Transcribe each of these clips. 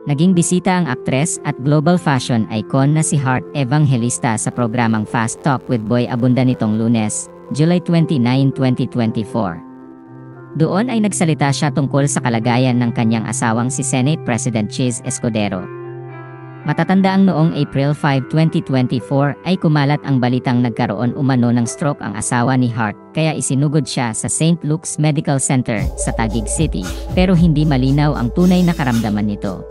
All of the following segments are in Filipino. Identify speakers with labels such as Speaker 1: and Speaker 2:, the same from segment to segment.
Speaker 1: Naging bisita ang aktres at global fashion icon na si Heart Evangelista sa programang Fast Talk with Boy Abunda nitong Lunes, July 29, 2024. Doon ay nagsalita siya tungkol sa kalagayan ng kanyang asawang si Senate President Cheese Escudero. Matatandaang noong April 5, 2024 ay kumalat ang balitang nagkaroon umano ng stroke ang asawa ni Heart kaya isinugod siya sa St. Luke's Medical Center sa Taguig City, pero hindi malinaw ang tunay na karamdaman nito.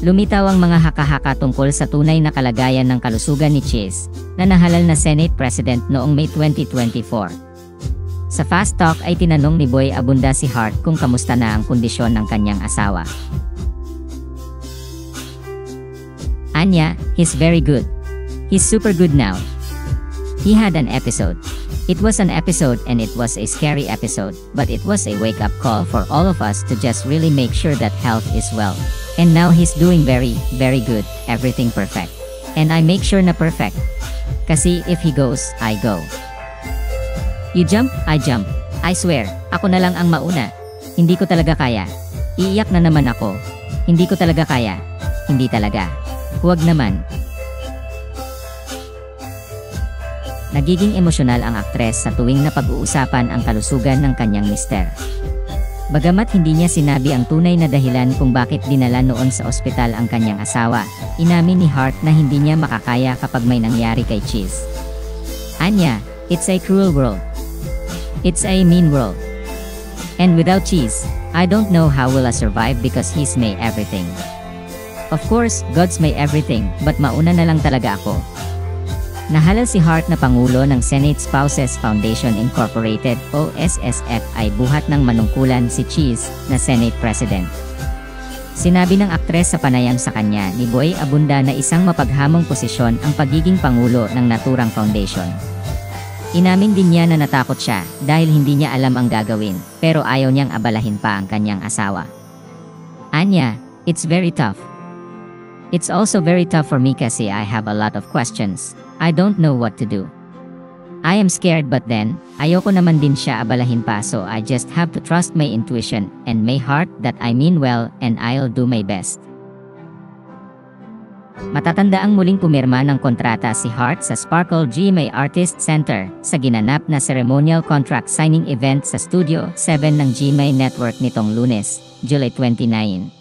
Speaker 1: Lumitaw ang mga haka-haka tungkol sa tunay na kalagayan ng kalusugan ni Cheese, na nahalal na Senate President noong May 2024. Sa Fast Talk ay tinanong ni Boy Abunda si Heart kung kamusta na ang kondisyon ng kanyang asawa. Anya, he's very good. He's super good now. He had an episode. It was an episode and it was a scary episode, but it was a wake-up call for all of us to just really make sure that health is well. And now he's doing very, very good, everything perfect. And I make sure na perfect. Kasi if he goes, I go. You jump, I jump. I swear, ako na lang ang mauna. Hindi ko talaga kaya. Iiyak na naman ako. Hindi ko talaga kaya. Hindi talaga. Huwag naman. Nagiging emosyonal ang aktres sa tuwing napag-uusapan ang kalusugan ng kanyang mister. Bagamat hindi niya sinabi ang tunay na dahilan kung bakit dinala noon sa ospital ang kanyang asawa, inamin ni Heart na hindi niya makakaya kapag may nangyari kay Cheese. Anya, it's a cruel world. It's a mean world. And without Cheese, I don't know how will I survive because he's my everything. Of course, God's my everything, but mauna na lang talaga ako. Nahalal si Heart na Pangulo ng Senate Spouses Foundation Incorporated o SSF ay buhat ng manungkulan si Cheese na Senate President. Sinabi ng aktres sa panayam sa kanya ni Boy Abunda na isang mapaghamong posisyon ang pagiging Pangulo ng naturang foundation. Inamin din niya na natakot siya dahil hindi niya alam ang gagawin, pero ayaw niyang abalahin pa ang kanyang asawa. Anya, it's very tough. It's also very tough for me kasi I have a lot of questions. I don't know what to do. I am scared but then, ayoko naman din siya abalahin pa so I just have to trust my intuition and my heart that I mean well and I'll do my best. Matatandaang muling pumirma ng kontrata si Heart sa Sparkle GMA Artist Center sa ginanap na ceremonial contract signing event sa Studio 7 ng GMA Network nitong Lunes, July 29.